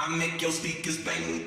I make your speakers bang.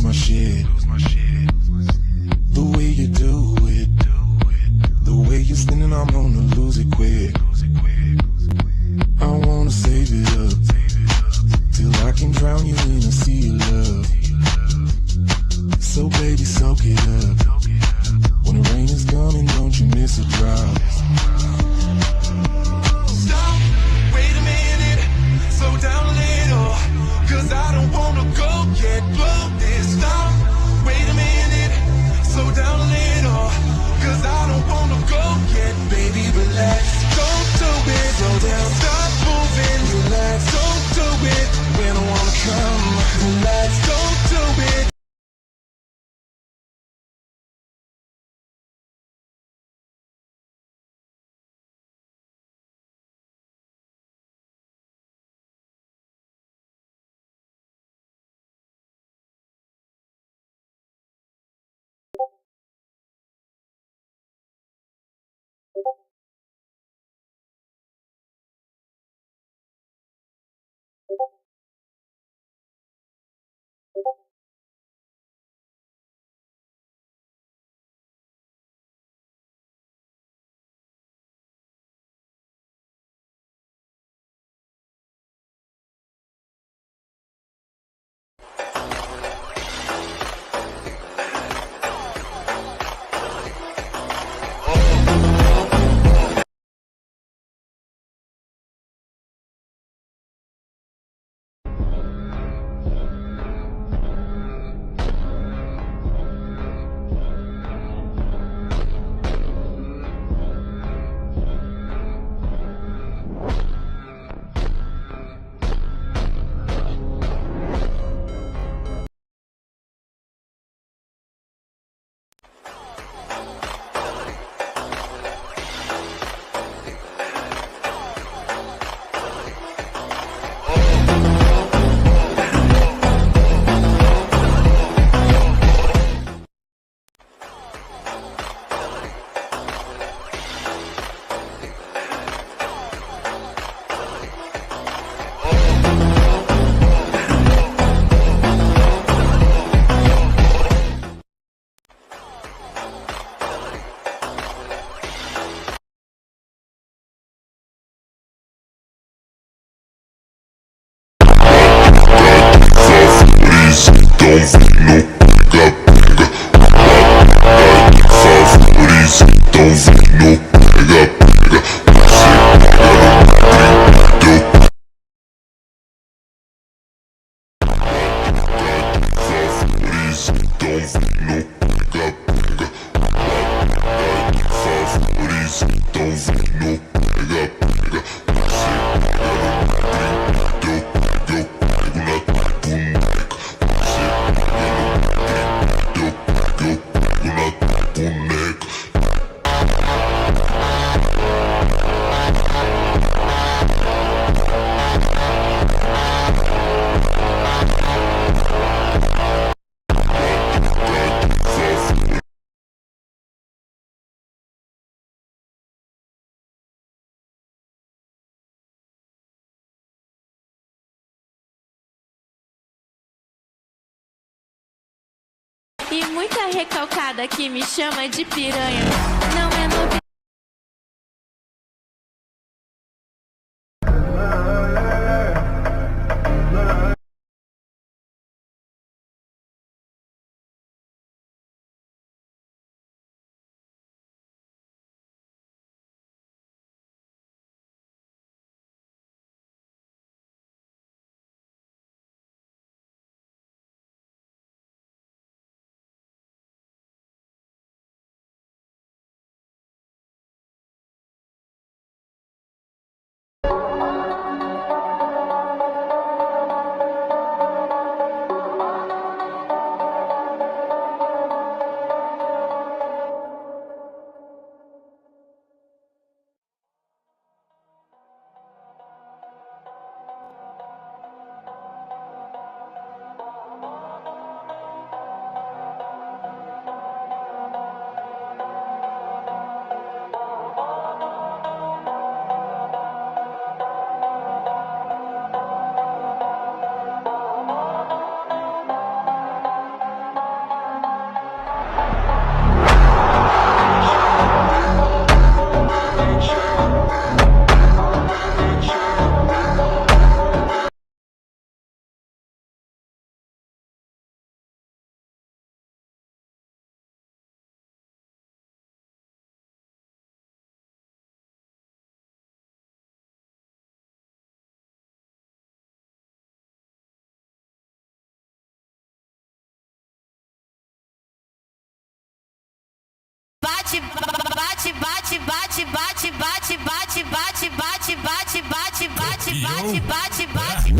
lose my shit. The way you do it, the way you're spinning, I'm gonna lose it quick. I wanna save it up till I can drown you in a sea of love. So baby, soak it up. When the rain is coming, don't you miss a drop. Stop, wait a minute, slow down a little, cause I don't wanna go yet, blow this. Stop, wait a minute, slow down a little, cause I don't wanna go yet, baby, relax. Don't do it, slow down, stop moving, relax. Don't do it, when I wanna come, relax. Don't do it. E muita recalcada que me chama de piranha. Não é novidade. Bate, bate, bate, bate, bate, bate, bate, bate, bate, bate, bate, bate, bate, bate, bate.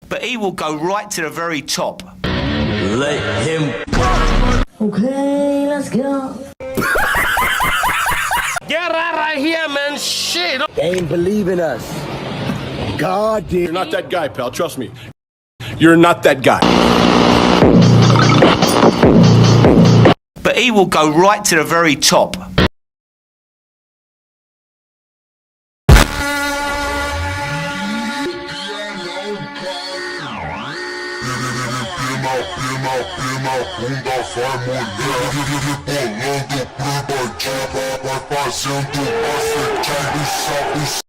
But he will go right to the very top. Let him. Okay, let's go. Get out of here, man. Shit. They ain't believe in us. God did. You're not that guy, pal. Trust me. You're not that guy. But he will go right to the very top. Bunda vai mulher, rebolando pro bandido, vai fazendo macete do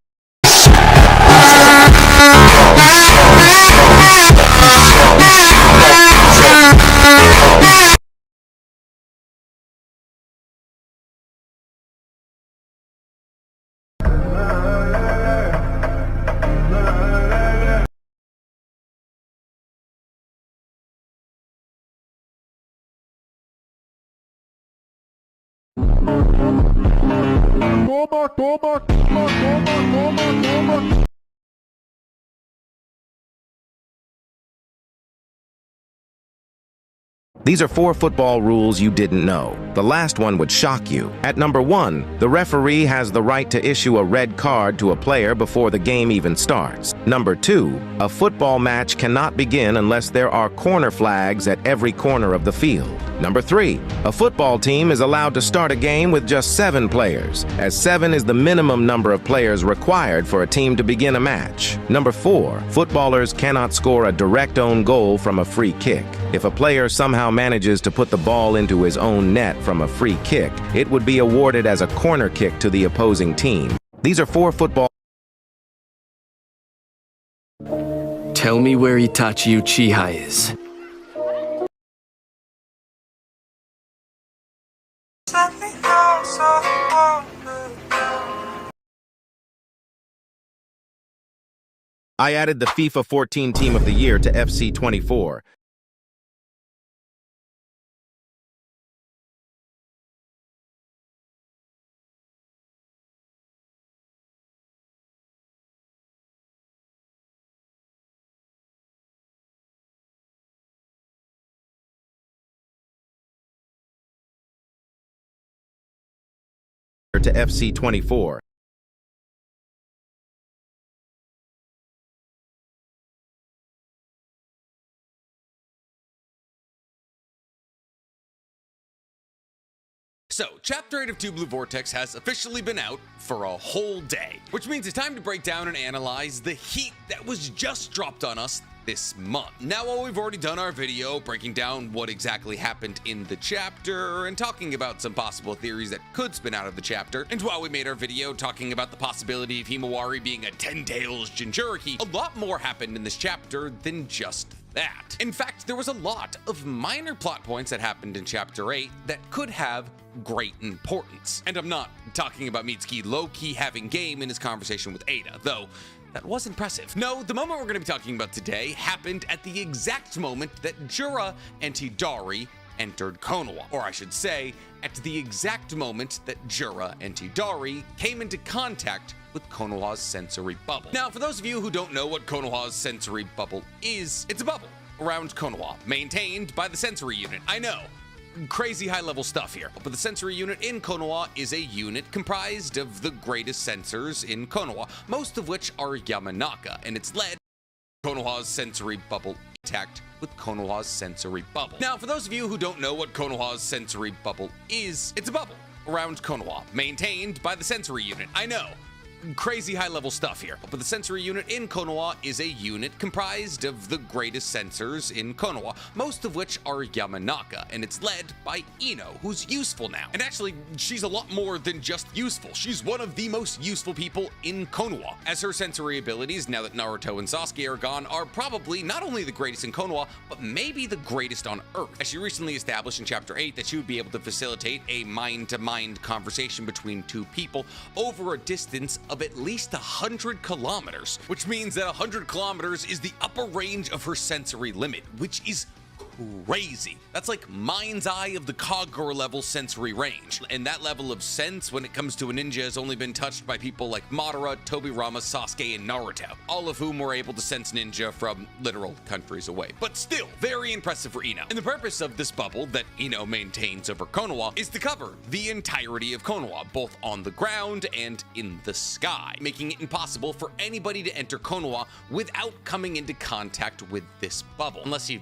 Toma, toma, toma, toma, toma, toma. These are 4 football rules you didn't know. The last one would shock you. At number 1, the referee has the right to issue a red card to a player before the game even starts. Number 2, a football match cannot begin unless there are corner flags at every corner of the field. Number 3, a football team is allowed to start a game with just 7 players, as 7 is the minimum number of players required for a team to begin a match. Number 4, footballers cannot score a direct own goal from a free kick. If a player somehow manages to put the ball into his own net from a free kick, it would be awarded as a corner kick to the opposing team. These are 4 football. Tell me where Itachi Uchiha is. I added the FIFA 14 Team of the Year to FC 24. To FC 24. So, Chapter 8 of Two Blue Vortex has officially been out for a whole day, which means it's time to break down and analyze the heat that was just dropped on us this month. Now, while we've already done our video breaking down what exactly happened in the chapter and talking about some possible theories that could spin out of the chapter, and while we made our video talking about the possibility of Himawari being a 10-tails Jinchuriki, a lot more happened in this chapter than just that. In fact, there was a lot of minor plot points that happened in Chapter 8 that could have great importance. And I'm not talking about Mitsuki low-key having game in his conversation with Ada, though that was impressive. No, the moment we're going to be talking about today happened at the exact moment that Jura and Hidari entered Konoha. Or I should say, at the exact moment that Jura and Hidari came into contact with Konoha's sensory bubble. Now, for those of you who don't know what Konoha's sensory bubble is, it's a bubble around Konoha, maintained by the sensory unit. I know, crazy high-level stuff here, but the sensory unit in Konoha is a unit comprised of the greatest sensors in Konoha, most of which are Yamanaka, and it's led Konoha's sensory bubble intact with Konoha's sensory bubble. Now, for those of you who don't know what Konoha's sensory bubble is, it's a bubble around Konoha, maintained by the sensory unit. I know, crazy high-level stuff here, but the sensory unit in Konoha is a unit comprised of the greatest sensors in Konoha, most of which are Yamanaka, and it's led by Ino, who's useful now. And actually, she's a lot more than just useful. She's one of the most useful people in Konoha, as her sensory abilities, now that Naruto and Sasuke are gone, are probably not only the greatest in Konoha, but maybe the greatest on Earth, as she recently established in Chapter 8 that she would be able to facilitate a mind-to-mind conversation between 2 people over a distance of at least 100 kilometers, which means that 100 kilometers is the upper range of her sensory limit, which is crazy. That's like mind's eye of the Kagura level sensory range. And that level of sense when it comes to a ninja has only been touched by people like Madara, Tobirama, Sasuke, and Naruto, all of whom were able to sense ninja from literal countries away. But still, very impressive for Ino. And the purpose of this bubble that Ino maintains over Konoha is to cover the entirety of Konoha, both on the ground and in the sky, making it impossible for anybody to enter Konoha without coming into contact with this bubble, unless you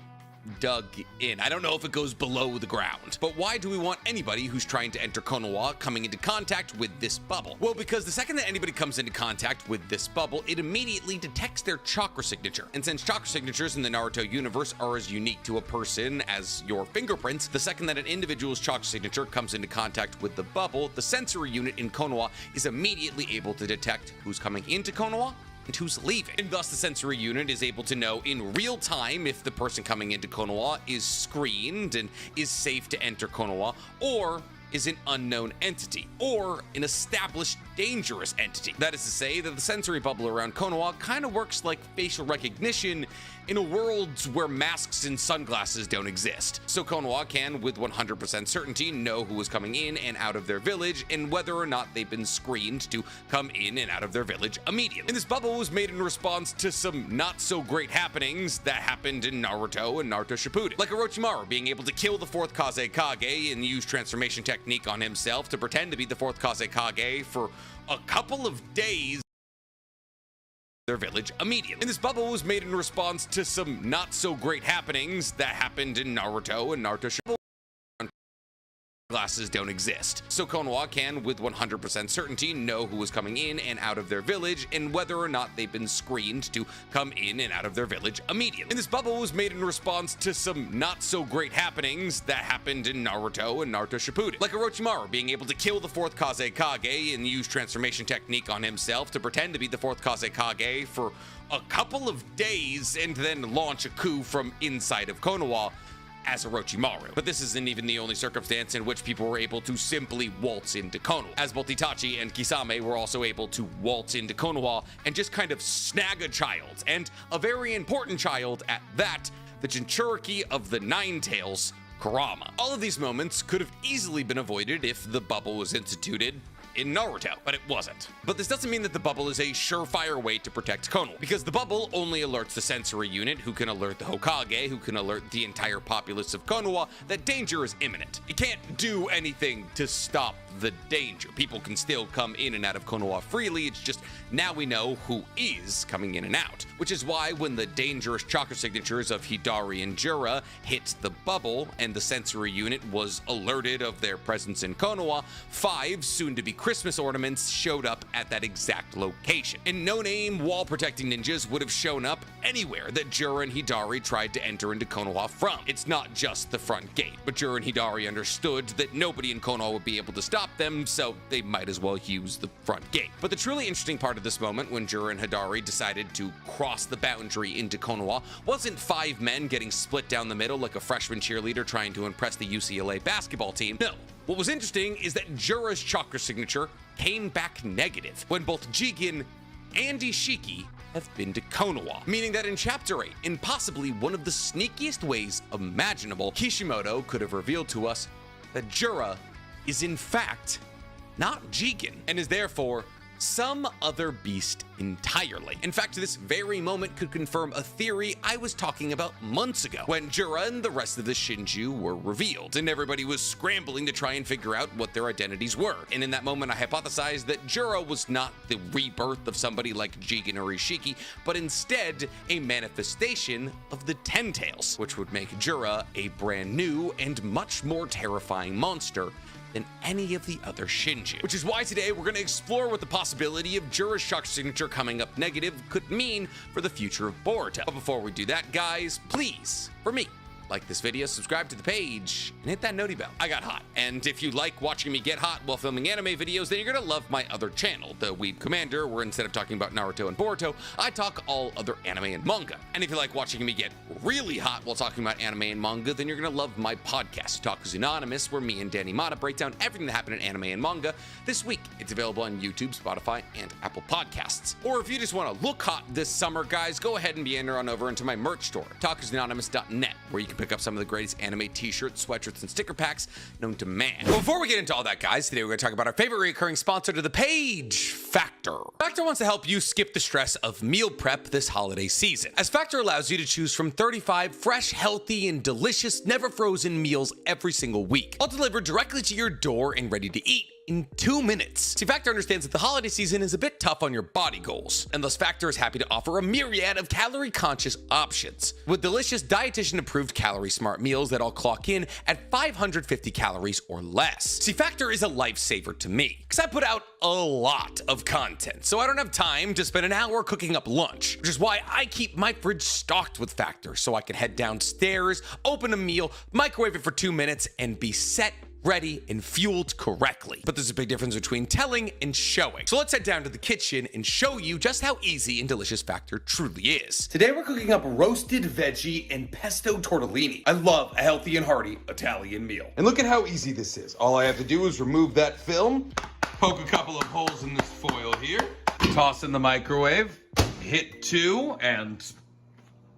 dug in. I don't know if it goes below the ground. But why do we want anybody who's trying to enter Konoha coming into contact with this bubble? Well, because the second that anybody comes into contact with this bubble, it immediately detects their chakra signature. And since chakra signatures in the Naruto universe are as unique to a person as your fingerprints, the second that an individual's chakra signature comes into contact with the bubble, the sensory unit in Konoha is immediately able to detect who's coming into Konoha and who's leaving. And thus the sensory unit is able to know in real time if the person coming into Konoha is screened and is safe to enter Konoha, or is an unknown entity, or an established dangerous entity. That is to say that the sensory bubble around Konoha kind of works like facial recognition, in a world where masks and sunglasses don't exist. So Konoha can, with 100% certainty, know who is coming in and out of their village and whether or not they've been screened to come in and out of their village immediately. And this bubble was made in response to some not so great happenings that happened in Naruto and Naruto Shippuden. Like Orochimaru being able to kill the 4th Kazekage and use transformation technique on himself to pretend to be the 4th Kazekage for a couple of days their village immediately. And this bubble was made in response to some not so great happenings that happened in Naruto and Naruto Shippuden. Glasses don't exist. So Konoha can, with 100% certainty, know who is coming in and out of their village and whether or not they've been screened to come in and out of their village immediately. And this bubble was made in response to some not so great happenings that happened in Naruto and Naruto Shippuden. Like Orochimaru being able to kill the 4th Kazekage and use transformation technique on himself to pretend to be the 4th Kazekage for a couple of days and then launch a coup from inside of Konoha as Orochimaru. But this isn't even the only circumstance in which people were able to simply waltz into Konoha, as both Itachi and Kisame were also able to waltz into Konoha and just kind of snag a child, and a very important child at that, the Jinchuriki of the Nine Tails, Kurama. All of these moments could have easily been avoided if the bubble was instituted in Naruto, but it wasn't. But this doesn't mean that the bubble is a surefire way to protect Konoha, because the bubble only alerts the sensory unit, who can alert the Hokage, who can alert the entire populace of Konoha that danger is imminent. It can't do anything to stop the danger. People can still come in and out of Konoha freely, it's just now we know who is coming in and out. Which is why when the dangerous chakra signatures of Hidari and Jura hit the bubble and the sensory unit was alerted of their presence in Konoha, 5 soon-to-be Christmas ornaments showed up at that exact location. And no-name wall-protecting ninjas would have shown up anywhere that Jura and Hidari tried to enter into Konoha from. It's not just the front gate, but Jura and Hidari understood that nobody in Konoha would be able to stop them, so they might as well use the front gate. But the truly interesting part of this moment, when Jura and Hidari decided to cross the boundary into Konoha, wasn't 5 men getting split down the middle like a freshman cheerleader trying to impress the UCLA basketball team. No. What was interesting is that Jura's chakra signature came back negative when both Jigen and Ishiki have been to Konoha, meaning that in Chapter 8, in possibly one of the sneakiest ways imaginable, Kishimoto could have revealed to us that Jura is in fact not Jigen and is therefore some other beast entirely. In fact, this very moment could confirm a theory I was talking about months ago, when Jura and the rest of the Shinju were revealed, and everybody was scrambling to try and figure out what their identities were. And in that moment, I hypothesized that Jura was not the rebirth of somebody like Jigen or Ishiki, but instead a manifestation of the Ten Tails, which would make Jura a brand new and much more terrifying monster than any of the other Shinju. Which is why today we're going to explore what the possibility of Jura's chakra signature coming up negative could mean for the future of Boruto. But before we do that, guys, please, for me, like this video, subscribe to the page, and hit that noti bell. I got hot, and if you like watching me get hot while filming anime videos, then you're gonna love my other channel, The Weeb Commander, where instead of talking about Naruto and Boruto, I talk all other anime and manga. And if you like watching me get really hot while talking about anime and manga, then you're gonna love my podcast, Talk is Anonymous, where me and Danny Mata break down everything that happened in anime and manga this week. It's available on YouTube, Spotify, and Apple Podcasts. Or if you just wanna look hot this summer, guys, go ahead and meander on over into my merch store, talkisanonymous.net, where you can pick up some of the greatest anime t-shirts, sweatshirts, and sticker packs known to man. But before we get into all that, guys, today we're going to talk about our favorite recurring sponsor to the page, Factor. Factor wants to help you skip the stress of meal prep this holiday season, as Factor allows you to choose from 35 fresh, healthy, and delicious, never frozen meals every single week, all delivered directly to your door and ready to eat in 2 minutes. See, Factor understands that the holiday season is a bit tough on your body goals, and thus Factor is happy to offer a myriad of calorie-conscious options, with delicious dietitian-approved calorie-smart meals that all clock in at 550 calories or less. See, Factor is a lifesaver to me, because I put out a lot of content, so I don't have time to spend an hour cooking up lunch, which is why I keep my fridge stocked with Factor, so I can head downstairs, open a meal, microwave it for 2 minutes, and be set, ready, and fueled correctly. But there's a big difference between telling and showing. So let's head down to the kitchen and show you just how easy and delicious Factor truly is. Today we're cooking up roasted veggie and pesto tortellini. I love a healthy and hearty Italian meal. And look at how easy this is. All I have to do is remove that film, poke a couple of holes in this foil here, toss in the microwave, hit 2, and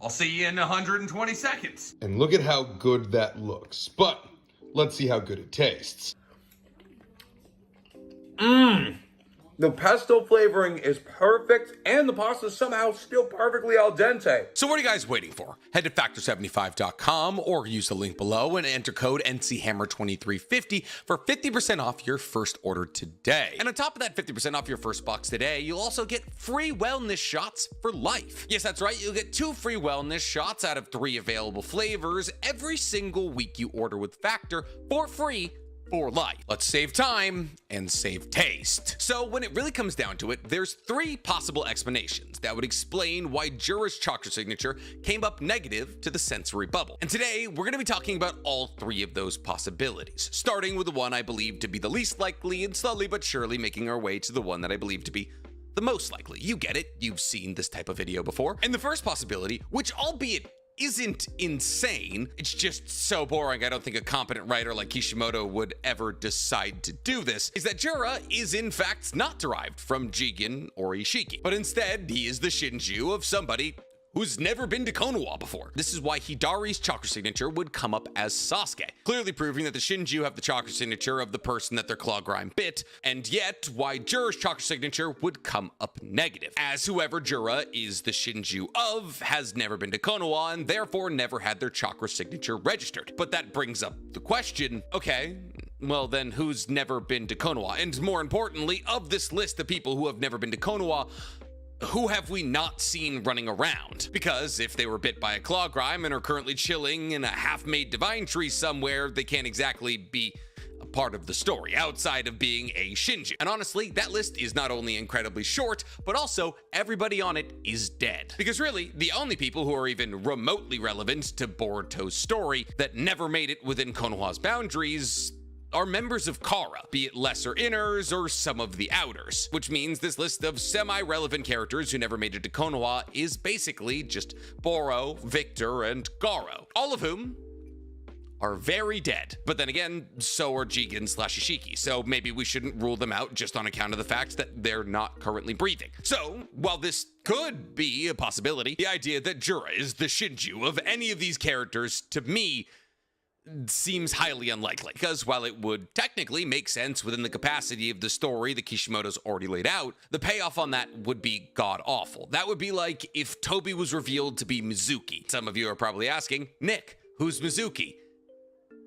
I'll see you in 120 seconds. And look at how good that looks. But let's see how good it tastes. The pesto flavoring is perfect, and the pasta is somehow still perfectly al dente. So what are you guys waiting for? Head to factor75.com or use the link below and enter code NCHammer2350 for 50% off your first order today. And on top of that 50% off your first box today, you'll also get free wellness shots for life. Yes, that's right. You'll get 2 free wellness shots out of 3 available flavors every single week you order with Factor for free for life. Let's save time and save taste. So when it really comes down to it, there's 3 possible explanations that would explain why Jura's chocolate signature came up negative to the sensory bubble. And today we're going to be talking about all 3 of those possibilities, starting with the one I believe to be the least likely and slowly but surely making our way to the one that I believe to be the most likely. You get it. You've seen this type of video before. And the first possibility, which albeit isn't insane, it's just so boring I don't think a competent writer like Kishimoto would ever decide to do this, is that Jura is in fact not derived from Jigen or Ishiki, but instead he is the Shinju of somebody who's never been to Konoha before. This is why Hidari's chakra signature would come up as Sasuke, clearly proving that the Shinju have the chakra signature of the person that their claw grime bit, and yet why Jura's chakra signature would come up negative, as whoever Jura is the Shinju of has never been to Konoha and therefore never had their chakra signature registered. But that brings up the question, okay, well then who's never been to Konoha? And more importantly, of this list of people who have never been to Konoha, who have we not seen running around? Because if they were bit by a claw grime and are currently chilling in a half-made divine tree somewhere, they can't exactly be a part of the story outside of being a Shinju. And honestly, that list is not only incredibly short, but also everybody on it is dead. Because really, the only people who are even remotely relevant to Boruto's story that never made it within Konoha's boundaries are members of Kara, be it lesser inners or some of the outers, which means this list of semi-relevant characters who never made it to Konoha is basically just Boro, Victor, and Garo, all of whom are very dead. But then again, so are Jigen / Ishiki, so maybe we shouldn't rule them out just on account of the fact that they're not currently breathing. So, while this could be a possibility, the idea that Jura is the Shinju of any of these characters, to me, seems highly unlikely, because while it would technically make sense within the capacity of the story that Kishimoto's already laid out, the payoff on that would be god-awful. That would be like if Toby was revealed to be Mizuki. Some of you are probably asking, Nick, who's Mizuki?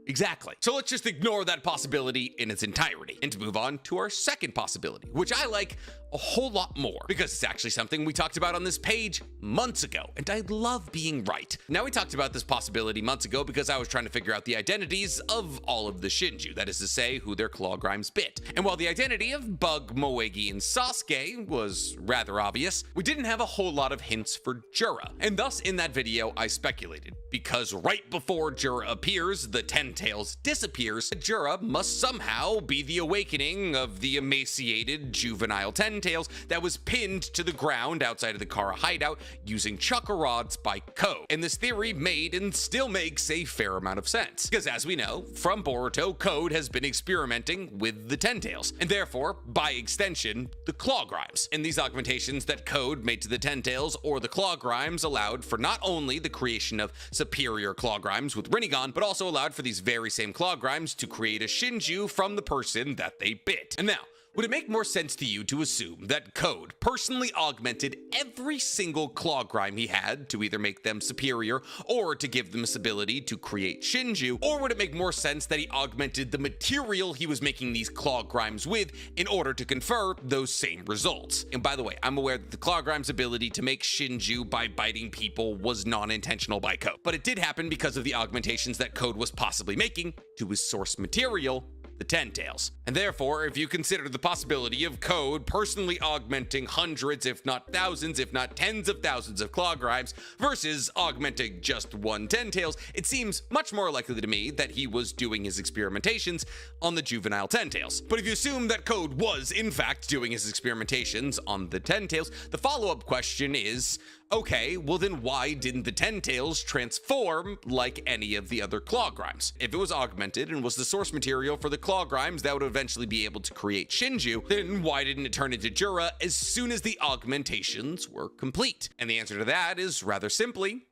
Exactly. So let's just ignore that possibility in its entirety and move on to our second possibility, which I like a whole lot more because it's actually something we talked about on this page months ago, and I love being right. Now, we talked about this possibility months ago because I was trying to figure out the identities of all of the Shinju, that is to say, who their claw grimes bit. And while the identity of Bug, Moegi, and Sasuke was rather obvious, we didn't have a whole lot of hints for Jura. And thus, in that video, I speculated, because right before Jura appears, the Ten Tails disappears, Jura must somehow be the awakening of the emaciated juvenile Ten Tails that was pinned to the ground outside of the Kara hideout using chakra rods by Code. And this theory made and still makes a fair amount of sense, because as we know, from Boruto, Code has been experimenting with the Ten Tails, and therefore, by extension, the Claw Grimes. And these augmentations that Code made to the Ten Tails or the Claw Grimes allowed for not only the creation of superior Claw Grimes with Rinnegan, but also allowed for these very same Claw Grimes to create a Shinju from the person that they bit. And now, would it make more sense to you to assume that Code personally augmented every single claw grime he had to either make them superior or to give them this ability to create Shinju? Or would it make more sense that he augmented the material he was making these claw grimes with in order to confer those same results? And by the way, I'm aware that the claw grime's ability to make Shinju by biting people was non-intentional by Code, but it did happen because of the augmentations that Code was possibly making to his source material, the Ten Tails. And therefore, if you consider the possibility of Code personally augmenting hundreds, if not thousands, if not tens of thousands of claw grimes versus augmenting just one Ten Tails, it seems much more likely to me that he was doing his experimentations on the juvenile Ten Tails. But if you assume that Code was in fact doing his experimentations on the Ten Tails, the follow-up question is, okay, well then why didn't the Ten Tails transform like any of the other claw grimes? If it was augmented and was the source material for the claw grimes that would eventually be able to create Shinju, then why didn't it turn into Jura as soon as the augmentations were complete? And the answer to that is rather simply,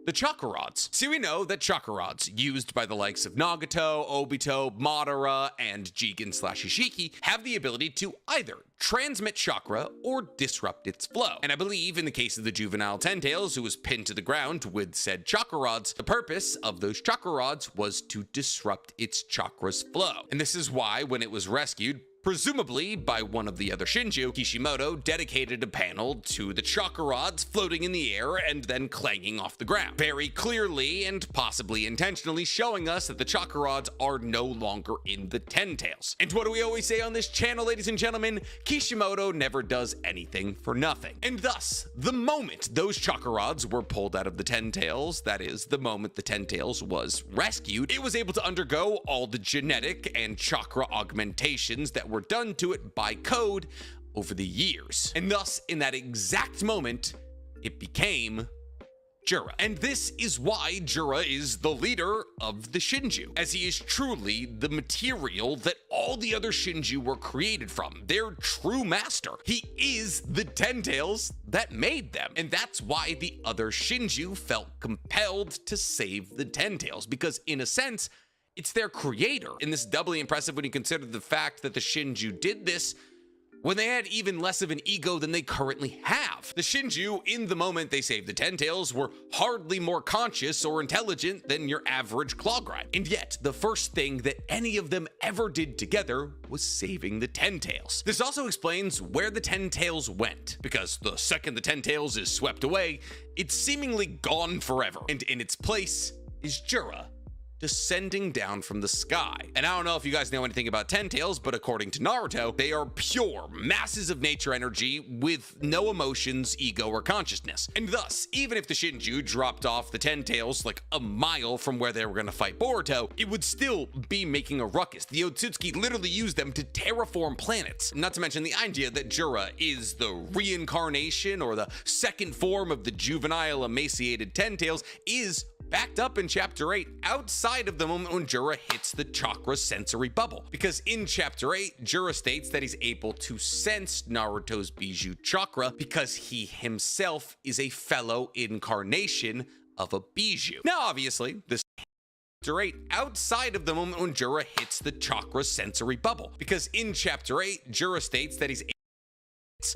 the chakra rods. See, we know that chakra rods, used by the likes of Nagato, Obito, Madara, and Jigen/Ishiki, have the ability to either transmit chakra or disrupt its flow. And I believe in the case of the juvenile Ten-Tails, who was pinned to the ground with said chakra rods, the purpose of those chakra rods was to disrupt its chakra's flow. And this is why, when it was rescued, presumably by one of the other Shinju, Kishimoto dedicated a panel to the chakra rods floating in the air and then clanging off the ground, very clearly and possibly intentionally showing us that the chakra rods are no longer in the Ten-Tails. And what do we always say on this channel, ladies and gentlemen? Kishimoto never does anything for nothing. And thus, the moment those chakra rods were pulled out of the Ten-Tails, that is, the moment the Ten-Tails was rescued, it was able to undergo all the genetic and chakra augmentations that were done to it by code over the years. And thus, in that exact moment, it became Jura. And this is why Jura is the leader of the Shinju, as he is truly the material that all the other Shinju were created from, their true master. He is the Ten-Tails that made them. And that's why the other Shinju felt compelled to save the Ten-Tails, because in a sense, it's their creator. And this is doubly impressive when you consider the fact that the Shinju did this when they had even less of an ego than they currently have. The Shinju, in the moment they saved the Ten-Tails, were hardly more conscious or intelligent than your average claw grind. And yet, the first thing that any of them ever did together was saving the Ten-Tails. This also explains where the Ten-Tails went, because the second the Ten-Tails is swept away, it's seemingly gone forever. And in its place is Jura, descending down from the sky. And I don't know if you guys know anything about Ten-Tails, but according to Naruto, they are pure masses of nature energy with no emotions, ego, or consciousness. And thus, even if the Shinju dropped off the Ten-Tails like a mile from where they were going to fight Boruto, it would still be making a ruckus. The Otsutsuki literally used them to terraform planets. Not to mention the idea that Jura is the reincarnation or the second form of the juvenile emaciated Ten-Tails is backed up in Chapter 8 outside of the moment when Jura hits the chakra sensory bubble. Because in Chapter 8, Jura states that he's able to sense Naruto's Bijou chakra because he himself is a fellow incarnation of a Bijou. Now, obviously, this Chapter 8 outside of the moment when Jura hits the chakra sensory bubble. Because in Chapter 8, Jura states that he's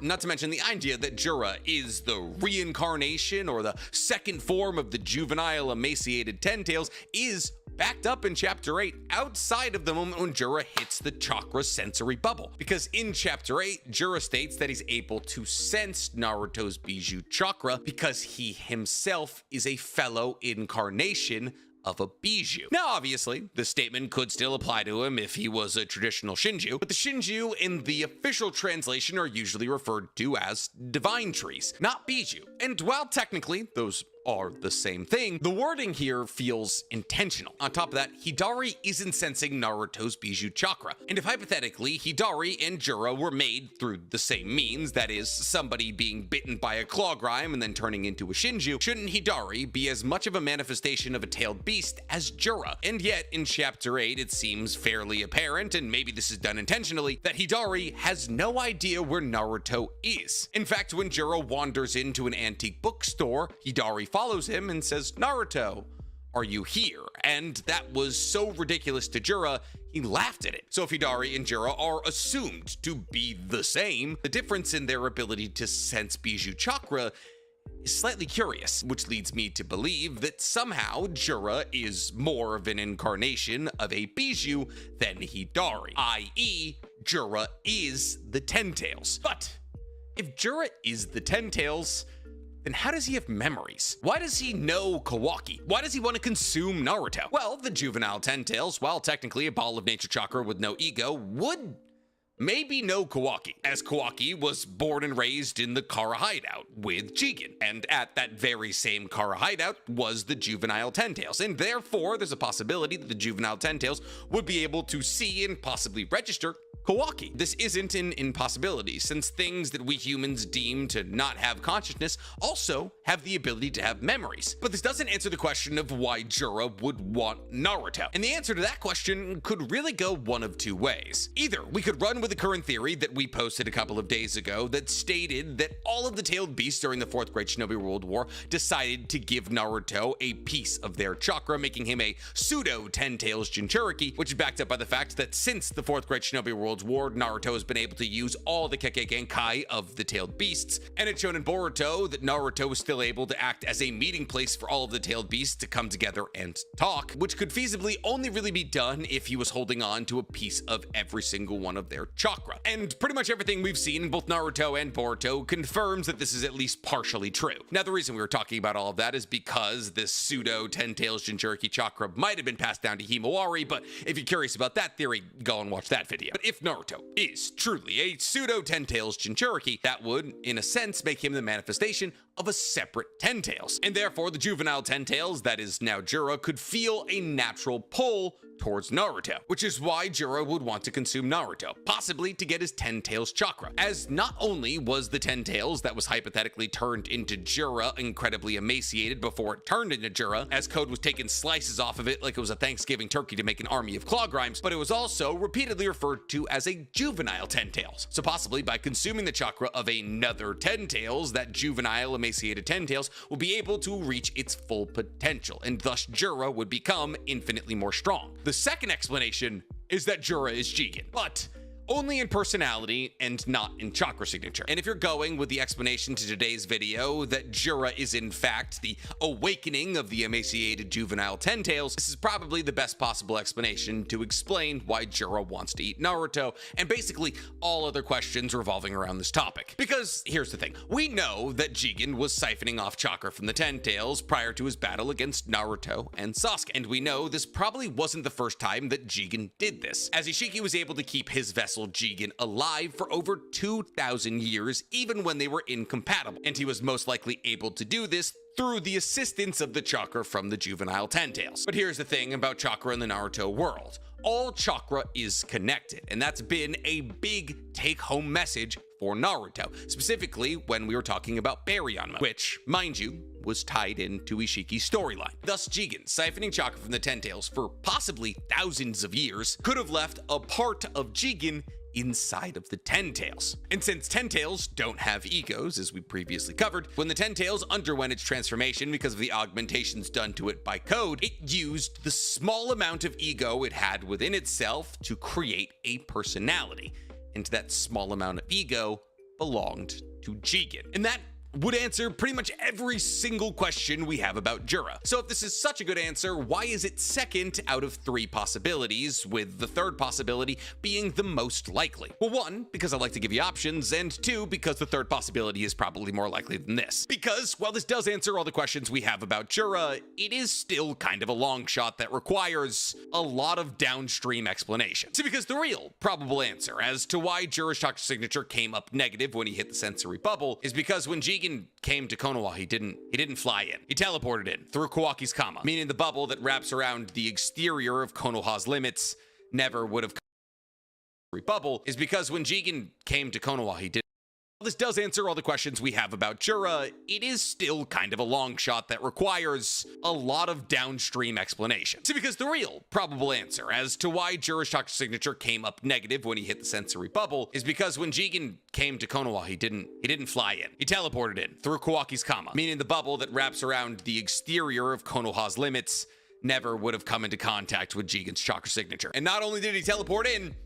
not to mention the idea that Jura is the reincarnation or the second form of the juvenile emaciated Ten-Tails is backed up in Chapter 8 outside of the moment when Jura hits the chakra sensory bubble. Because in Chapter 8, Jura states that he's able to sense Naruto's Bijou chakra because he himself is a fellow incarnation of a Bijou. Now, obviously, this statement could still apply to him if he was a traditional Shinju, but the Shinju in the official translation are usually referred to as divine trees, not Bijou. And while technically those are the same thing, the wording here feels intentional. On top of that, Hidari isn't sensing Naruto's Bijou chakra. And if hypothetically, Hidari and Jura were made through the same means, that is, somebody being bitten by a claw grime and then turning into a Shinju, shouldn't Hidari be as much of a manifestation of a tailed beast as Jura? And yet, in Chapter 8, it seems fairly apparent, and maybe this is done intentionally, that Hidari has no idea where Naruto is. In fact, when Jura wanders into an antique bookstore, Hidari follows him and says, "Naruto, are you here?" And that was so ridiculous to Jura, he laughed at it. So if Hidari and Jura are assumed to be the same, the difference in their ability to sense Bijou chakra is slightly curious, which leads me to believe that somehow Jura is more of an incarnation of a Bijou than Hidari, i.e., Jura is the Ten-Tails. But if Jura is the Ten-Tails, then how does he have memories? Why does he know Kawaki? Why does he want to consume Naruto? Well, the juvenile Ten-Tails, while technically a ball of nature chakra with no ego, would maybe know Kawaki, as Kawaki was born and raised in the Kara hideout with Jigen, and at that very same Kara hideout was the juvenile Ten-Tails, and therefore there's a possibility that the juvenile Ten-Tails would be able to see and possibly register Kawaki. This isn't an impossibility, since things that we humans deem to not have consciousness also have the ability to have memories. But this doesn't answer the question of why Jiraiya would want Naruto. And the answer to that question could really go one of two ways. Either we could run with the current theory that we posted a couple of days ago that stated that all of the tailed beasts during the Fourth Great Shinobi World War decided to give Naruto a piece of their chakra, making him a pseudo 10 Tails Jinchuriki, which is backed up by the fact that since the Fourth Great Shinobi World War, Naruto has been able to use all the Kekkei Genkai of the tailed beasts, and it's shown in Boruto that Naruto was still able to act as a meeting place for all of the tailed beasts to come together and talk, which could feasibly only really be done if he was holding on to a piece of every single one of their chakra. And pretty much everything we've seen in both Naruto and Boruto confirms that this is at least partially true. Now, the reason we were talking about all of that is because this pseudo 10 Tails Jinchuriki chakra might have been passed down to Himawari, but if you're curious about that theory, go and watch that video. But if Naruto is truly a pseudo 10 Tails Jinchuriki, that would, in a sense, make him the manifestation of a separate 10 Tails. And therefore, the juvenile 10 Tails, that is now Jiraiya, could feel a natural pull towards Naruto, which is why Jiraiya would want to consume Naruto, possibly to get his 10 Tails chakra, as not only was the 10 Tails that was hypothetically turned into Jiraiya incredibly emaciated before it turned into Jiraiya, as Code was taking slices off of it like it was a Thanksgiving turkey to make an army of claw grimes, but it was also repeatedly referred to as a juvenile 10 Tails. So possibly by consuming the chakra of another 10 Tails, that juvenile emaciated 10 Tails will be able to reach its full potential, and thus Jiraiya would become infinitely more strong. The second explanation is that Jiraiya is Jigen, but only in personality and not in chakra signature. And if you're going with the explanation to today's video that Jiraiya is in fact the awakening of the emaciated juvenile 10 Tails, this is probably the best possible explanation to explain why Jiraiya wants to eat Naruto, and basically all other questions revolving around this topic. Because here's the thing, we know that Jigen was siphoning off chakra from the 10 Tails prior to his battle against Naruto and Sasuke, and we know this probably wasn't the first time that Jigen did this, as Ishiki was able to keep his vessel Jigen alive for over 2,000 years, even when they were incompatible, and he was most likely able to do this through the assistance of the chakra from the juvenile 10 Tails. But here's the thing about chakra in the Naruto world. All chakra is connected, and that's been a big take-home message for Naruto, specifically when we were talking about Baryon mode, which, mind you, was tied into Ishiki's storyline. Thus, Jigen, siphoning chakra from the 10 Tails for possibly thousands of years, could have left a part of Jigen inside of the 10 Tails. And since 10 Tails don't have egos, as we previously covered, when the 10 Tails underwent its transformation because of the augmentations done to it by Code, it used the small amount of ego it had within itself to create a personality. And that small amount of ego belonged to Jigen. And that would answer pretty much every single question we have about Jiraiya. So if this is such a good answer, why is it second out of 3 possibilities, with the third possibility being the most likely? Well, 1, because I like to give you options, and 2, because the third possibility is probably more likely than this. Because while this does answer all the questions we have about Jiraiya, it is still kind of a long shot that requires a lot of downstream explanation. See, because the real probable answer as to why Jiraiya's chakra signature came up negative when he hit the sensory bubble is because when Jigen came to Konoha, he didn't fly in. He teleported in through Kawaki's Kama, meaning the bubble that wraps around the exterior of Konoha's limits never would have come. Bubble is because when Jigen came to Konoha, he didn't. While this does answer all the questions we have about Jiraiya, it is still kind of a long shot that requires a lot of downstream explanation. See, because the real probable answer as to why Jiraiya's chakra signature came up negative when he hit the sensory bubble is because when Jigen came to Konoha, he didn't fly in. He teleported in through Kawaki's Kama, meaning the bubble that wraps around the exterior of Konoha's limits never would have come into contact with Jigen's chakra signature. And not only did he teleport in,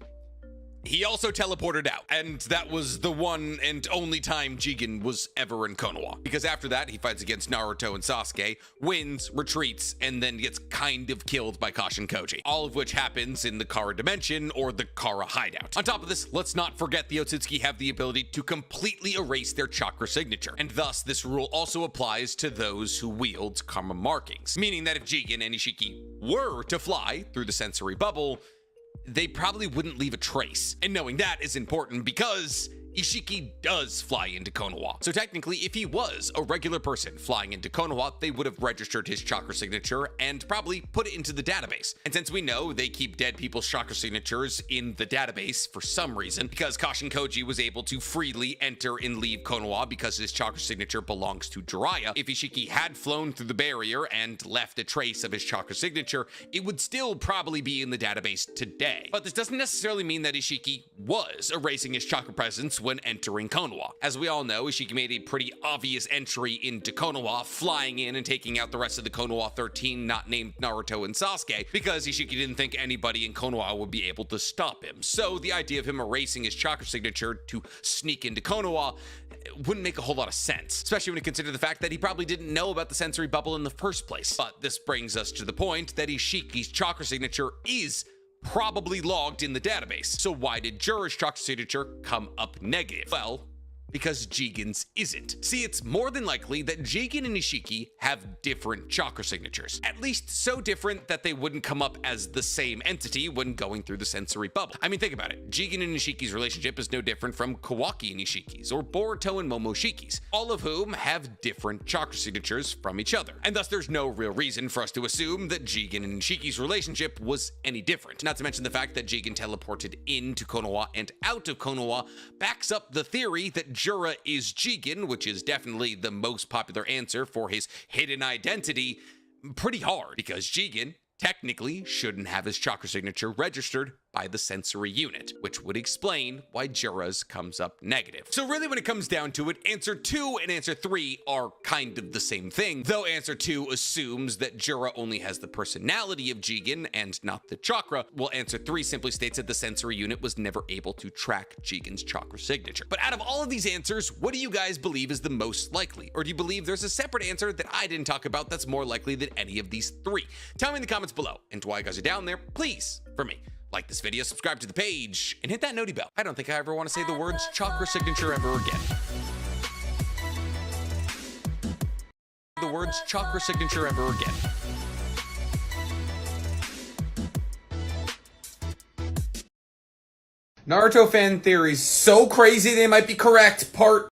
he also teleported out, and that was the one and only time Jigen was ever in Konoha. Because after that, he fights against Naruto and Sasuke, wins, retreats, and then gets kind of killed by Kashin Koji. All of which happens in the Kara dimension or the Kara hideout. On top of this, let's not forget the Otsutsuki have the ability to completely erase their chakra signature, and thus this rule also applies to those who wield karma markings. Meaning that if Jigen and Ishiki were to fly through the sensory bubble, they probably wouldn't leave a trace. And knowing that is important because Ishiki does fly into Konoha. So technically, if he was a regular person flying into Konoha, they would have registered his chakra signature and probably put it into the database. And since we know they keep dead people's chakra signatures in the database for some reason, because Kashin Koji was able to freely enter and leave Konoha because his chakra signature belongs to Jiraiya, if Ishiki had flown through the barrier and left a trace of his chakra signature, it would still probably be in the database today. But this doesn't necessarily mean that Ishiki was erasing his chakra presence when entering Konoha. As we all know, Ishiki made a pretty obvious entry into Konoha, flying in and taking out the rest of the Konoha 13 not named Naruto and Sasuke, because Ishiki didn't think anybody in Konoha would be able to stop him. So the idea of him erasing his chakra signature to sneak into Konoha wouldn't make a whole lot of sense, especially when you consider the fact that he probably didn't know about the sensory bubble in the first place. But this brings us to the point that Ishiki's chakra signature is probably logged in the database. So why did Jura's chakra signature come up negative? Well, because Jigen's isn't. See, it's more than likely that Jigen and Ishiki have different chakra signatures. At least so different that they wouldn't come up as the same entity when going through the sensory bubble. I mean, think about it. Jigen and Ishiki's relationship is no different from Kawaki and Ishiki's, or Boruto and Momoshiki's, all of whom have different chakra signatures from each other. And thus there's no real reason for us to assume that Jigen and Ishiki's relationship was any different. Not to mention the fact that Jigen teleported into Konoha and out of Konoha backs up the theory that Jura is Jigen, which is definitely the most popular answer for his hidden identity, pretty hard, because Jigen technically shouldn't have his chakra signature registered by the sensory unit, which would explain why Jura's comes up negative. So really, when it comes down to it, answer 2 and answer 3 are kind of the same thing, though answer 2 assumes that Jura only has the personality of Jigen and not the chakra, while answer 3 simply states that the sensory unit was never able to track Jigen's chakra signature. But out of all of these answers, what do you guys believe is the most likely? Or do you believe there's a separate answer that I didn't talk about that's more likely than any of these 3? Tell me in the comments below. And while you guys are down there, please, for me, like this video, subscribe to the page, and hit that noti bell. I don't think I ever want to say the words chakra signature ever again. The words chakra signature ever again. Naruto fan theories so crazy they might be correct, part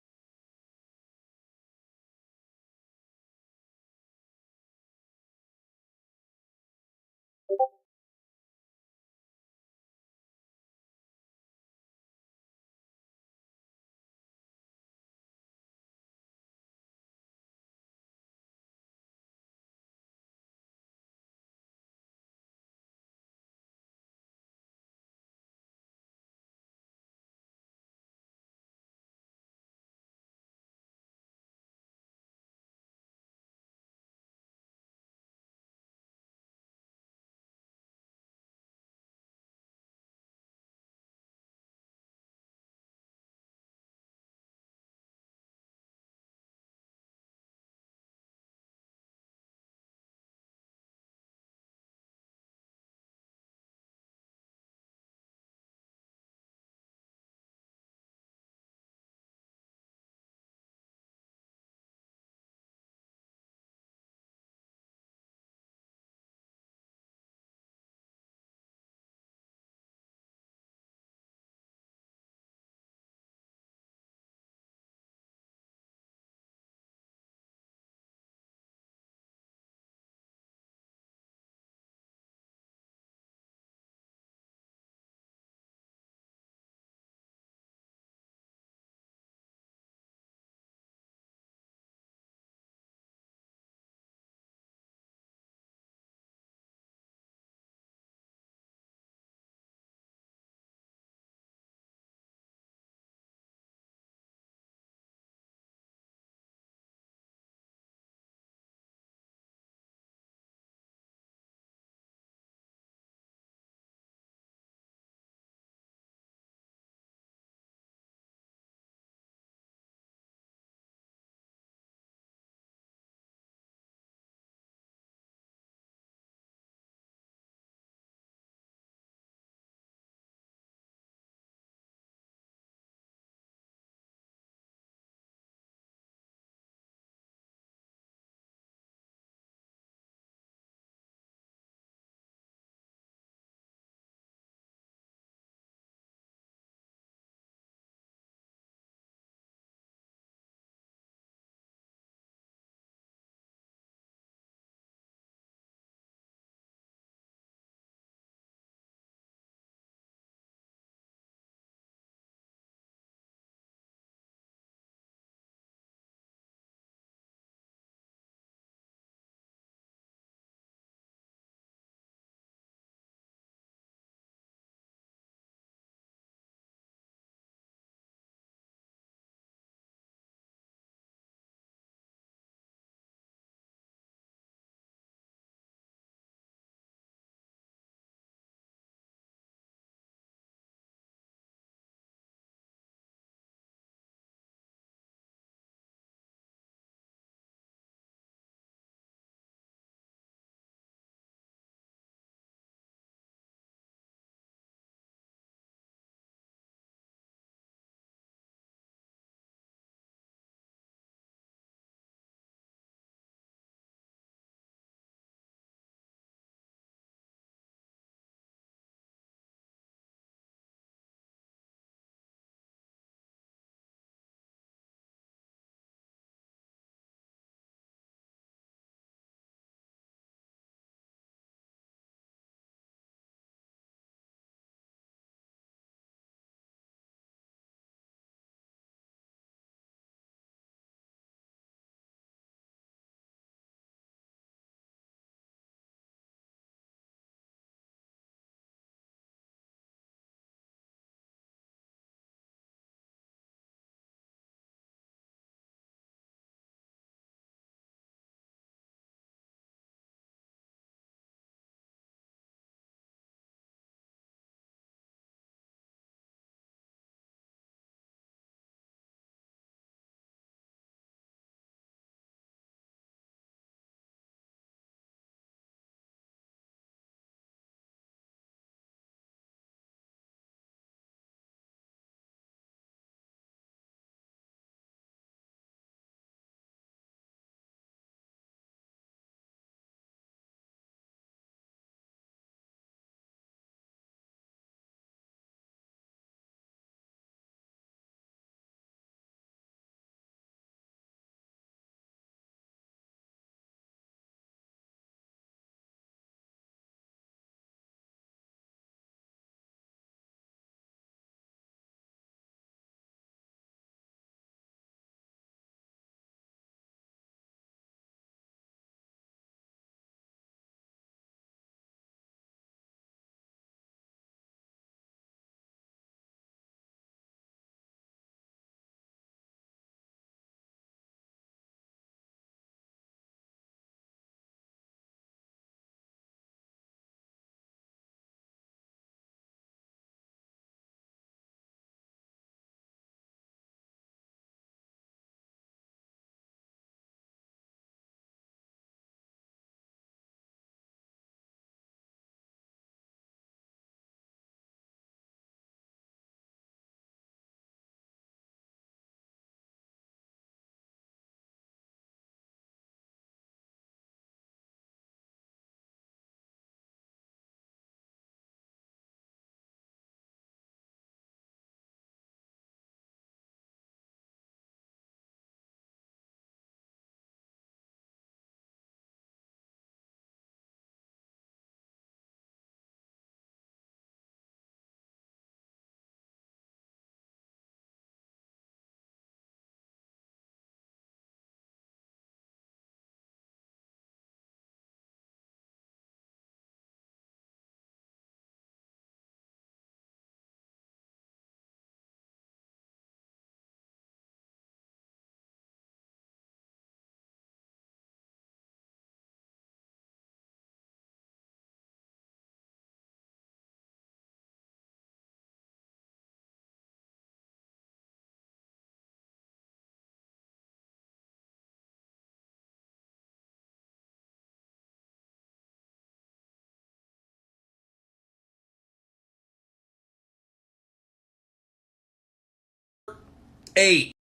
8.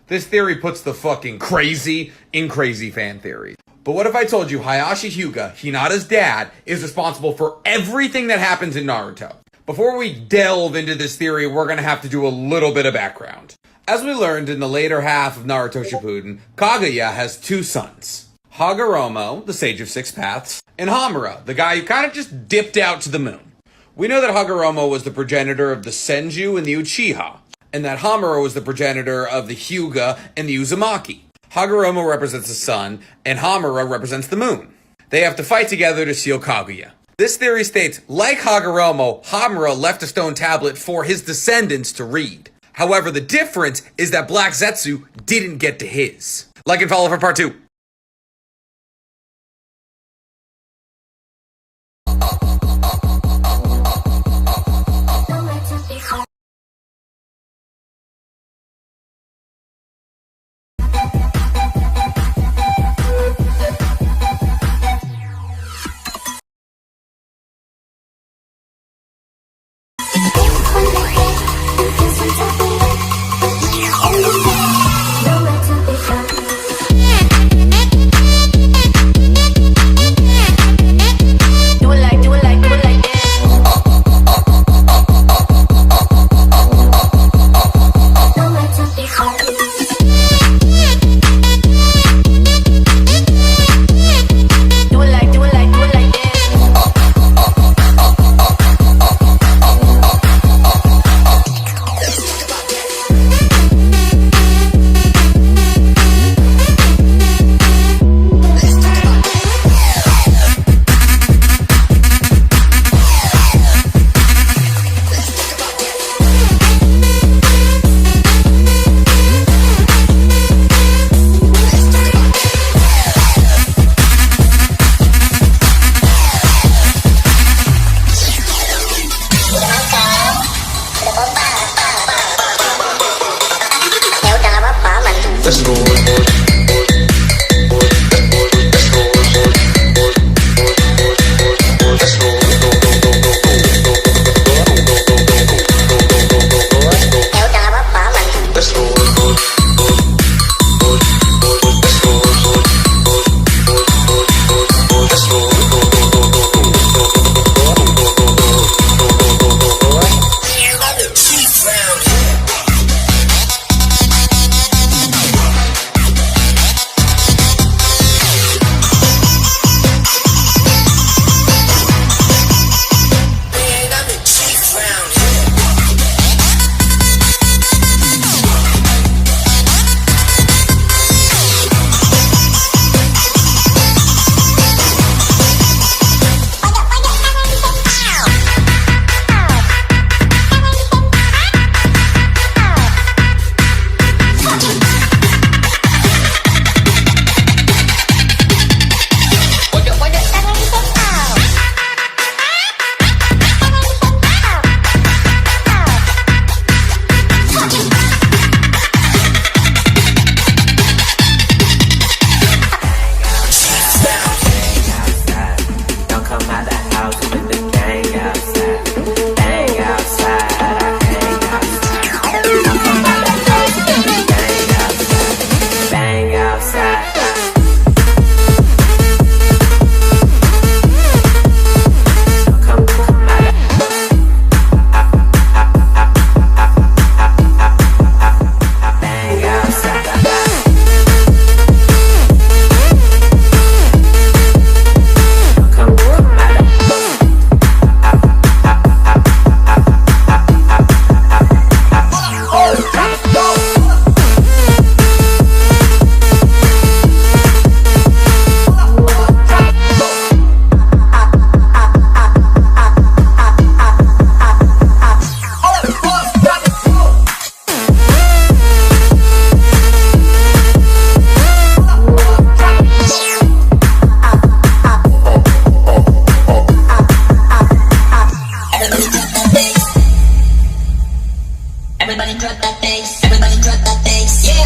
This theory puts the fucking crazy in crazy fan theory. But what if I told you Hayashi Hyuga, Hinata's dad, is responsible for everything that happens in Naruto? Before we delve into this theory, we're gonna have to do a little bit of background. As we learned in the later half of Naruto Shippuden, Kaguya has 2 sons. Hagoromo, the Sage of Six Paths, and Hamura, the guy who kind of just dipped out to the moon. We know that Hagoromo was the progenitor of the Senju and the Uchiha, and that Hamura was the progenitor of the Hyuga and the Uzumaki. Hagoromo represents the sun, and Hamura represents the moon. They have to fight together to seal Kaguya. This theory states, like Hagoromo, Hamura left a stone tablet for his descendants to read. However, the difference is that Black Zetsu didn't get to his. Like and follow for part 2. Everybody drop that bass, everybody drop that bass, yeah.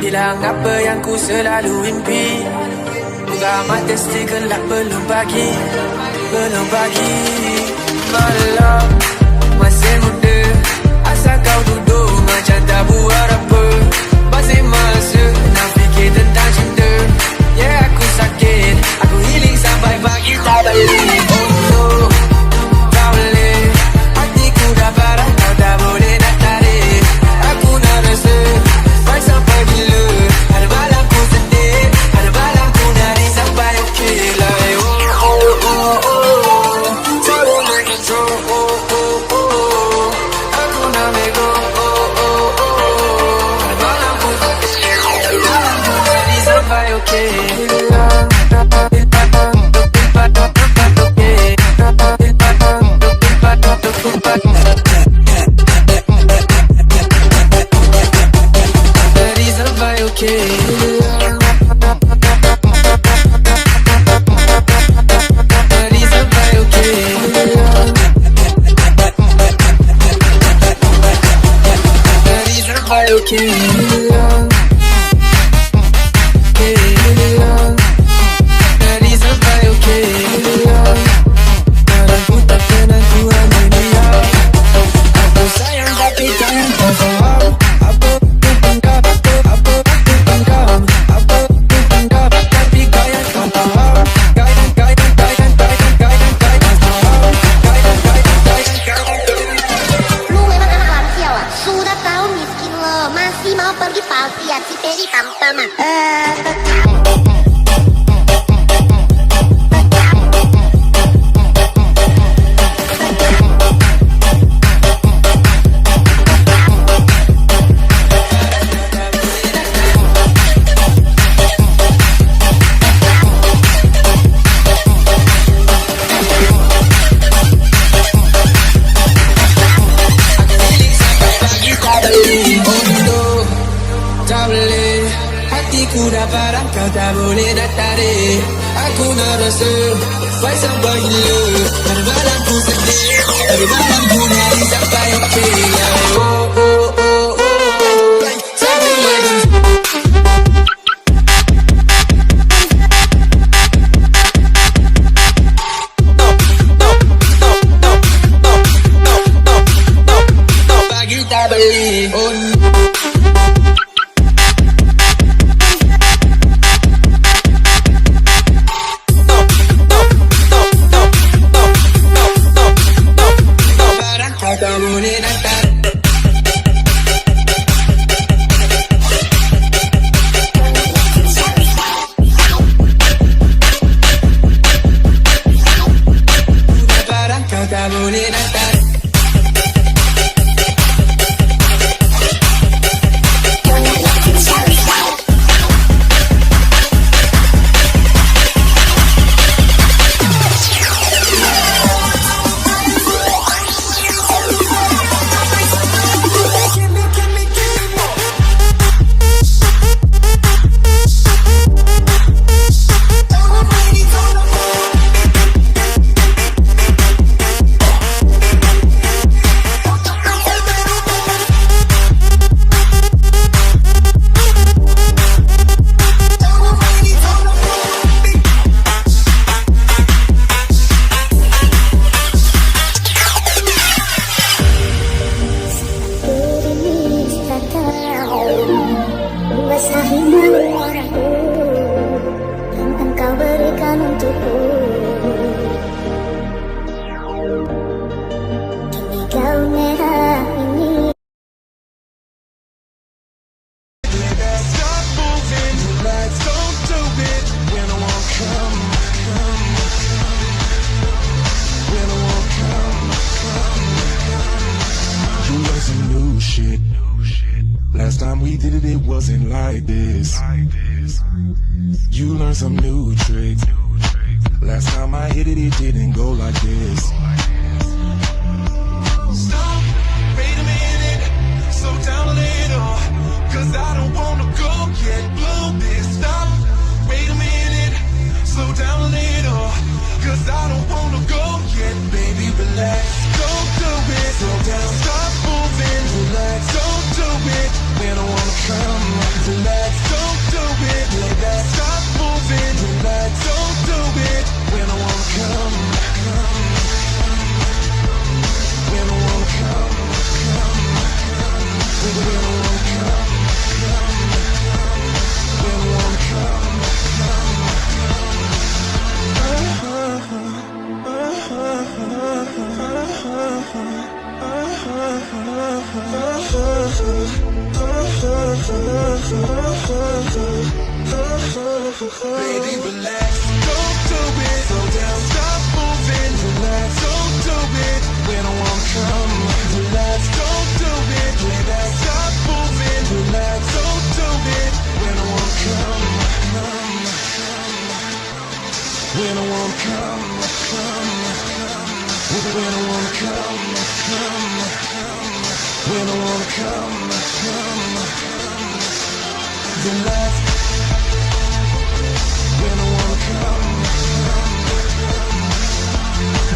Hilang apa yang ku selalu impi. Buka mata sekelak belum pagi. Belum pagi. Malam masih muda, asal kau duduk macam tak buat apa. Masih masa nak fikir tentang cinta. Yeah, aku sakit, aku healing sampai pagi tak balik. Oh no, tak boleh. Hatiku dah parah, kau tak boleh nak tarik. Aku nak rasa baik sampai bila. Ada malam ku sedih, ada malam ku nari sampai okey lah. Oh oh oh oh, tak boleh control. Oh oh oh, aku nak nego. Oh oh oh, ada malam ku sedih, ada malam ku nari sampai okey. barang kau tak boleh nak tarik. Aku nak rasa fight sampai gila. Dari malam ku sedih, dari malam ku nari sampai okey. Oh oh oh oh, sampai lagi. Bagi tak beli. Oh. Last time we did it, it wasn't like this. You learned some new tricks. Last time I hit it, it didn't go like this. Stop, wait a minute, slow down a little, cause I don't wanna go yet, blow this. Stop, wait a minute, slow down a little, cause I don't wanna go yet, baby, relax. Don't do it, slow down, stop moving, relax. Don't do it, we don't wanna come, relax. Don't do it, lay back, stop moving, relax. Don't do it, we don't wanna come. We don't wanna come. We don't wanna come. We don't wanna come. Baby, relax. Don't do it. Slow down. Stop moving. Relax. Don't do it. We don't wanna come. Relax. Don't do it. Lay back. Stop moving. Relax. Don't do it. We don't wanna come. We don't wanna come. We don't wanna come. We don't wanna come. Relax. We don't wanna come.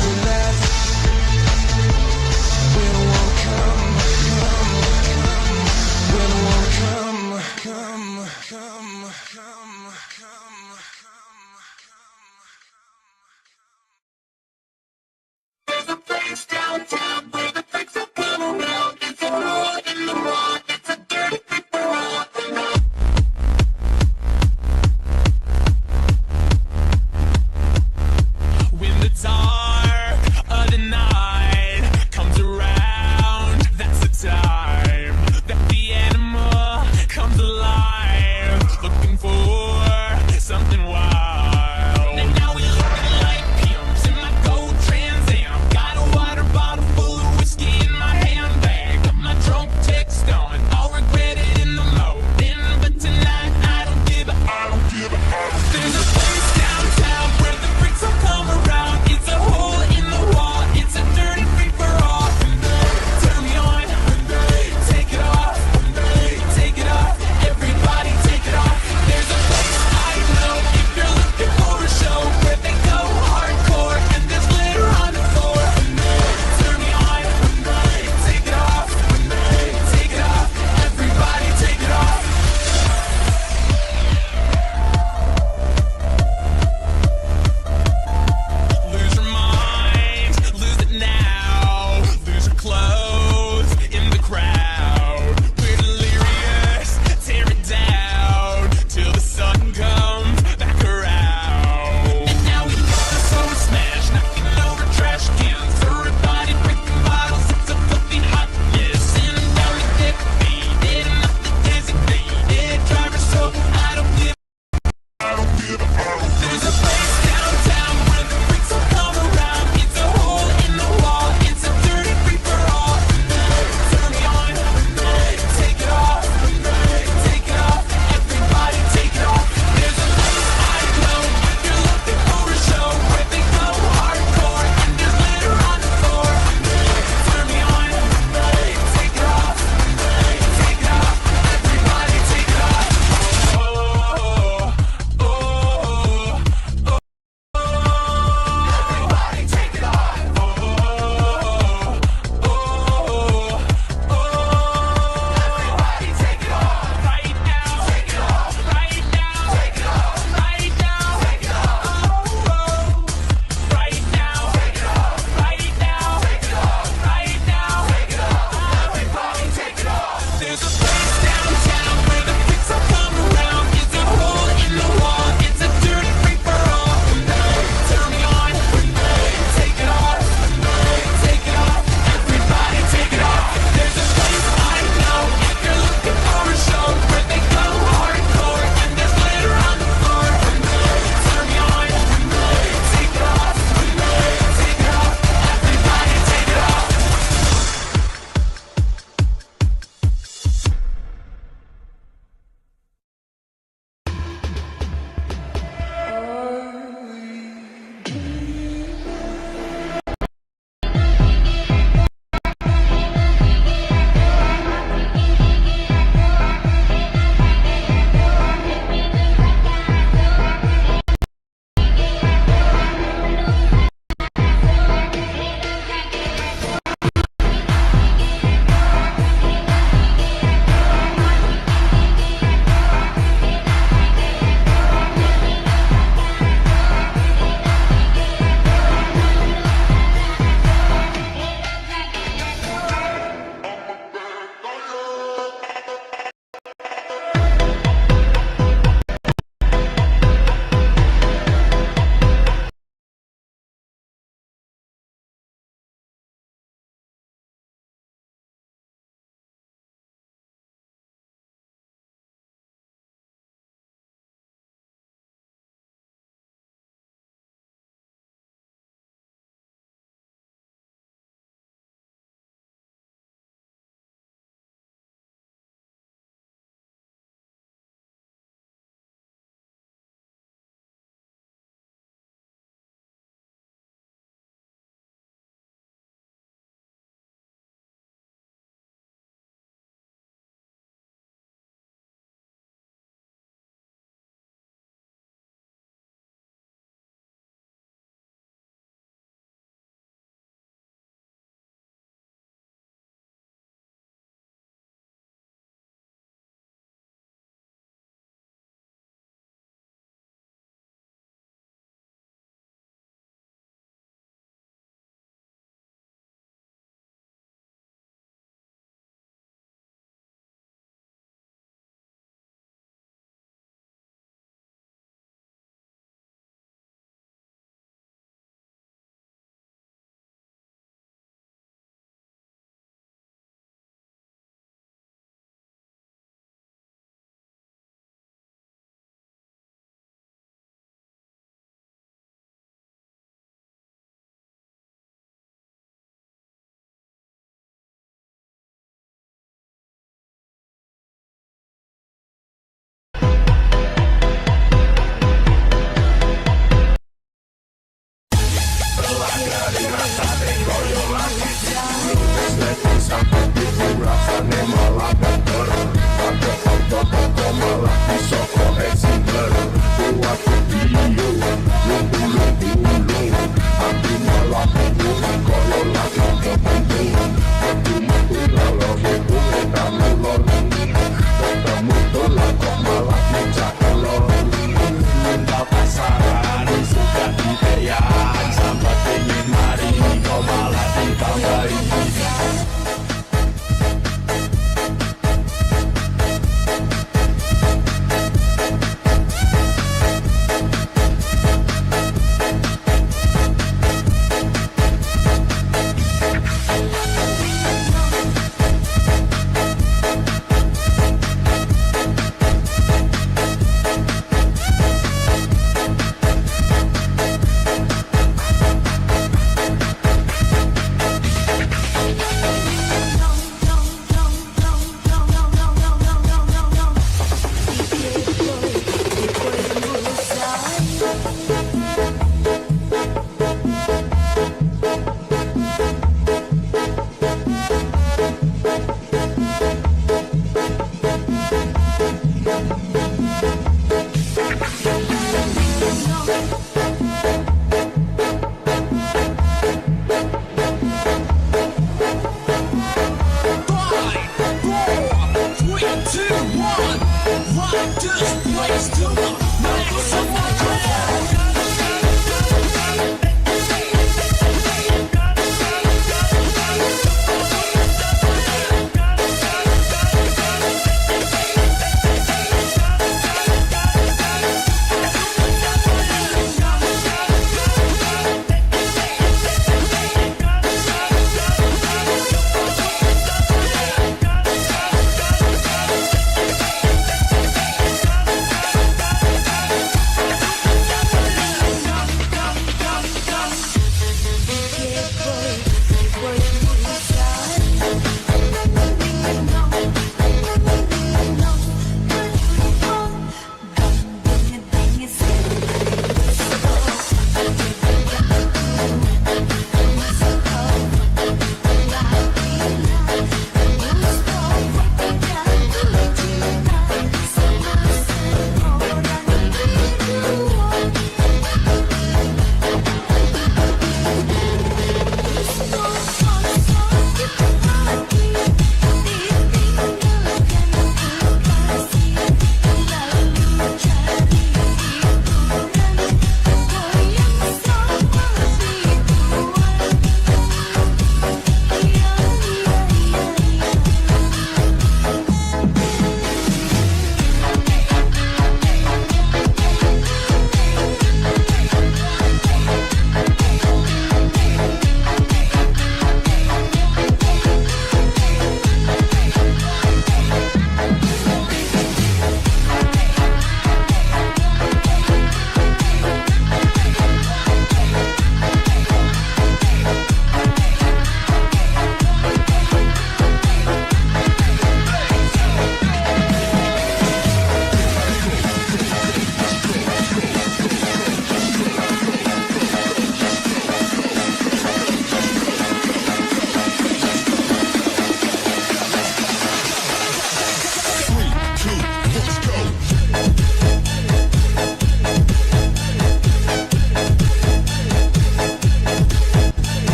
Relax. We don't wanna come. We don't wanna come. There's a place downtown where the freaks will come around. It's a raw in the raw. It's a dirty people raw. When the dark of the night comes around, that's the time that the animal comes alive, looking for something wild. And now we're looking like pimps in my gold Trans Am. Got a water bottle full of whiskey in my handbag. Got my drunk text on, I'll regret it in the morning. But tonight I don't give a. There's a place downtown where the freaks will come around. It's a hole in the wall, it's a dirty free for all. Turn me on, take it off, everybody take it off. There's a place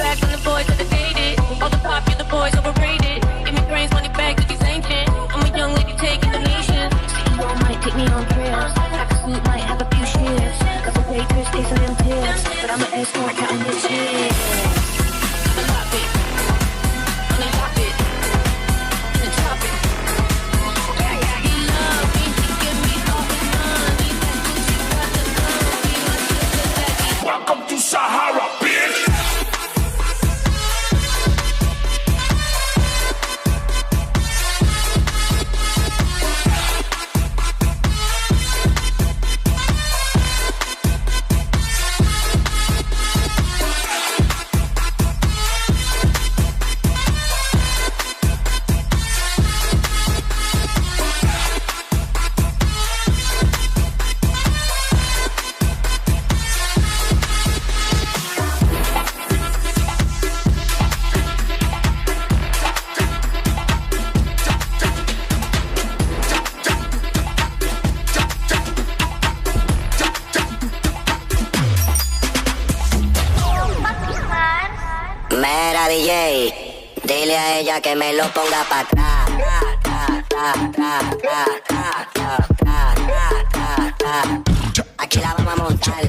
back on the boys that are dated. All the popular boys overrated. Give me brains, money back to these ancient. I'm a young lady taking the nation. CEO might take me on trips. Pack a suit, might have a few shifts. Couple waitress, chasing them tips. But I'm an escort, counting the chips. Pop it. On the top it. On the top it. He love me, he give me all his money. That Gucci got the gun. Welcome to Sahara, bitch. Mera DJ, dile a ella que me lo ponga pa' atrás. Aquí la vamos a montar,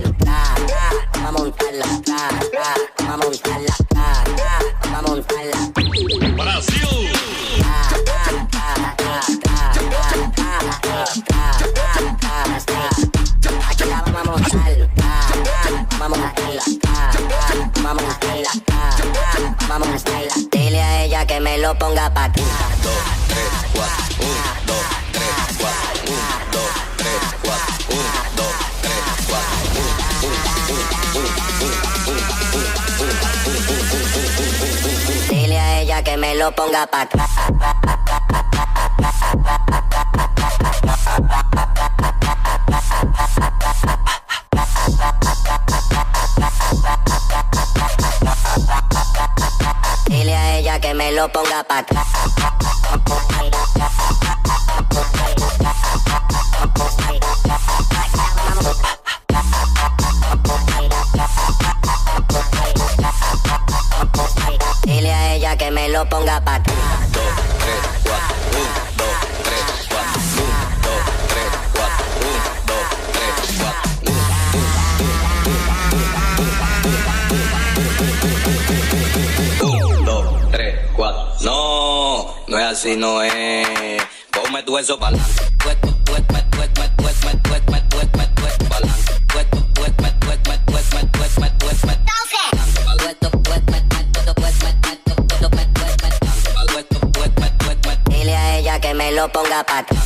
vamos a montarla, vamos a montarla, vamos a montarla. Brasil! Aquí la vamos a montar, vamos a montarla, vamos a montarla, vamos a montarla. Dile a ella que me lo ponga pa' atrás. 2, 3, 4, 1, 2, 3, 4, 1, 2, 3, 4, 1, 2, 3, 4, 1. Dile a ella que me lo ponga pa' atrás. Dile a ella que me lo ponga pa' atrás. Dile a ella que me lo ponga pa' atrás. 2, 3, 4, 1, 2, 3, 4, 1, 2, 3, 4, 1, 2, 3, 4, 1, 2, 3, 4. No, no es así, no es. Ponme tu eso para Dile a ella que me lo ponga pa' atrás.